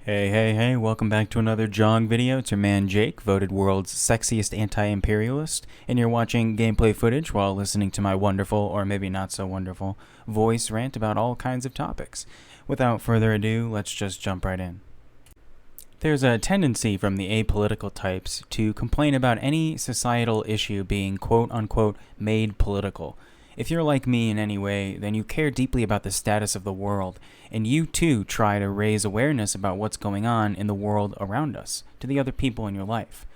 Hey, welcome back to another Jog video. It's your man Jake, voted world's sexiest anti-imperialist, and you're watching gameplay footage while listening to my wonderful, or maybe not so wonderful, voice rant about all kinds of topics. Without further ado, let's just jump right in. There's a tendency from the apolitical types to complain about any societal issue being quote-unquote made political. If you're like me in any way, then you care deeply about the status of the world, and you too try to raise awareness about what's going on in the world around us, to the other people in your life.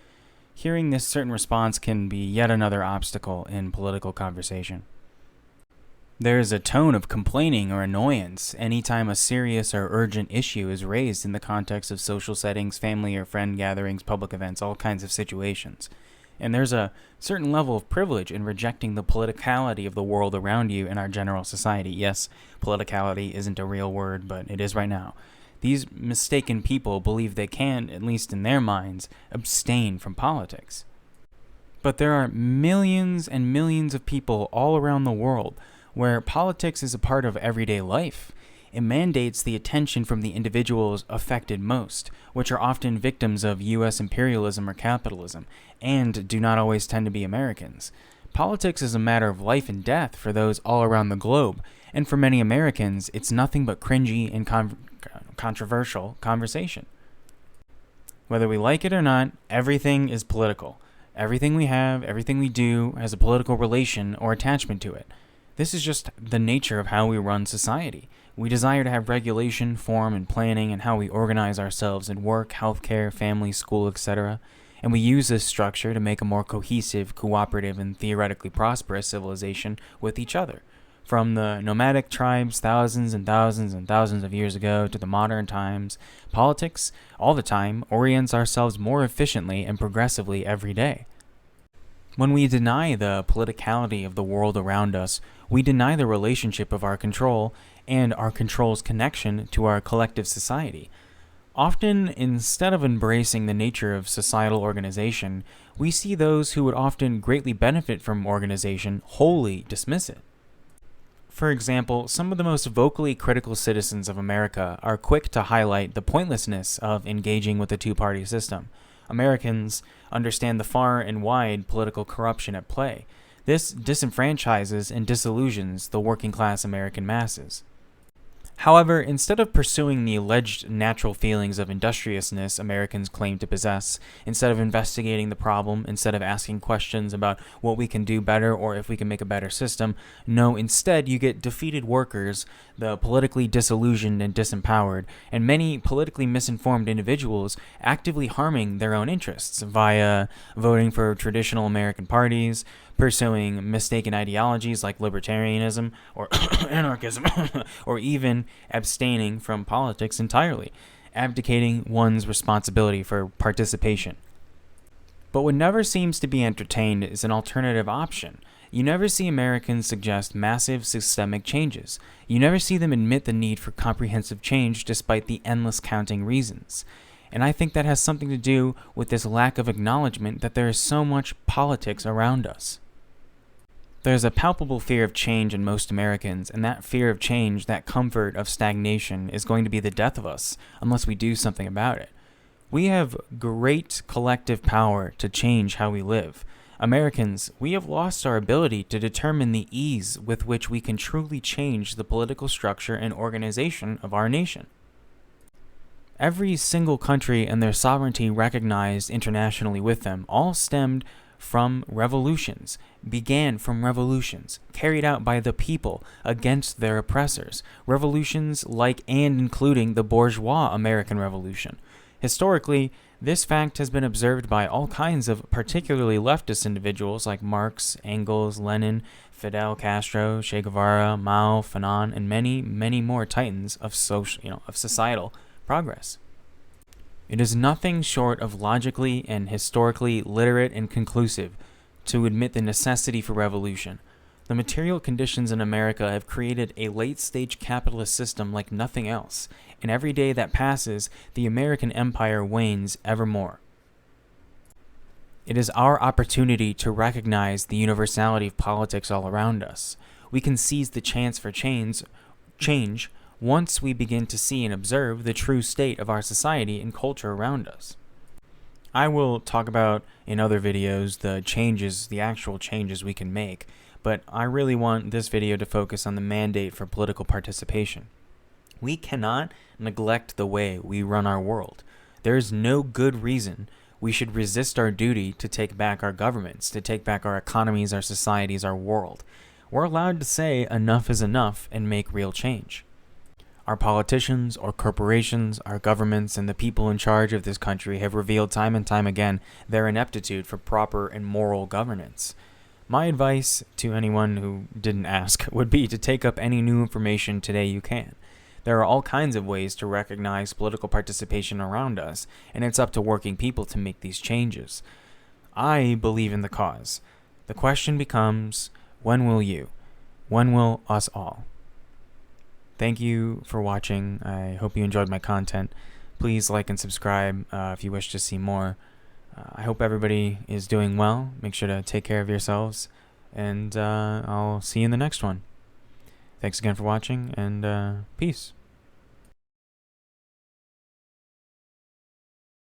Hearing this certain response can be yet another obstacle in political conversation. There is a tone of complaining or annoyance anytime a serious or urgent issue is raised in the context of social settings, family or friend gatherings, public events, all kinds of situations. And there's a certain level of privilege in rejecting the politicality of the world around you in our general society. Yes, politicality isn't a real word, but it is right now. These mistaken people believe they can, at least in their minds, abstain from politics. But there are millions and millions of people all around the world where politics is a part of everyday life. It mandates the attention from the individuals affected most, which are often victims of U.S. imperialism or capitalism, and do not always tend to be Americans. Politics is a matter of life and death for those all around the globe, and for many Americans, it's nothing but cringy and controversial conversation. Whether we like it or not, everything is political. Everything we have, everything we do, has a political relation or attachment to it. This is just the nature of how we run society. We desire to have regulation, form, and planning in how we organize ourselves in work, healthcare, family, school, etc. And we use this structure to make a more cohesive, cooperative, and theoretically prosperous civilization with each other. From the nomadic tribes thousands and thousands and thousands of years ago to the modern times, politics, all the time, orients ourselves more efficiently and progressively every day. When we deny the politicality of the world around us, we deny the relationship of our control and our control's connection to our collective society. Often, instead of embracing the nature of societal organization, we see those who would often greatly benefit from organization wholly dismiss it. For example, some of the most vocally critical citizens of America are quick to highlight the pointlessness of engaging with the two-party system. Americans understand the far and wide political corruption at play. This disenfranchises and disillusions the working-class American masses. However, instead of pursuing the alleged natural feelings of industriousness Americans claim to possess, instead of investigating the problem, instead of asking questions about what we can do better or if we can make a better system, no, instead you get defeated workers, the politically disillusioned and disempowered, and many politically misinformed individuals actively harming their own interests via voting for traditional American parties, pursuing mistaken ideologies like libertarianism or anarchism, or even abstaining from politics entirely, abdicating one's responsibility for participation. But what never seems to be entertained is an alternative option. You never see Americans suggest massive systemic changes. You never see them admit the need for comprehensive change despite the endless counting reasons. And I think that has something to do with this lack of acknowledgement that there is so much politics around us. There's a palpable fear of change in most Americans, and that fear of change, that comfort of stagnation, is going to be the death of us unless we do something about it. We have great collective power to change how we live. Americans, we have lost our ability to determine the ease with which we can truly change the political structure and organization of our nation. Every single country and their sovereignty recognized internationally with them all stemmed from revolutions, began from revolutions, carried out by the people against their oppressors, revolutions like and including the bourgeois American Revolution. Historically, this fact has been observed by all kinds of particularly leftist individuals like Marx, Engels, Lenin, Fidel Castro, Che Guevara, Mao, Fanon, and many, many more titans of societal progress. It is nothing short of logically and historically literate and conclusive to admit the necessity for revolution. The material conditions in America have created a late-stage capitalist system like nothing else, and every day that passes, the American empire wanes ever more. It is our opportunity to recognize the universality of politics all around us. We can seize the chance for change once we begin to see and observe the true state of our society and culture around us. I will talk about in other videos the actual changes we can make, but I really want this video to focus on the mandate for political participation. We cannot neglect the way we run our world. There is no good reason we should resist our duty to take back our governments, to take back our economies, our societies, our world. We're allowed to say enough is enough and make real change. Our politicians, our corporations, our governments, and the people in charge of this country have revealed time and time again their ineptitude for proper and moral governance. My advice to anyone who didn't ask would be to take up any new information today you can. There are all kinds of ways to recognize political participation around us, and it's up to working people to make these changes. I believe in the cause. The question becomes, when will you? When will us all? Thank you for watching. I hope you enjoyed my content. Please like and subscribe if you wish to see more. I hope everybody is doing well. Make sure to take care of yourselves, and I'll see you in the next one. Thanks again for watching, and peace.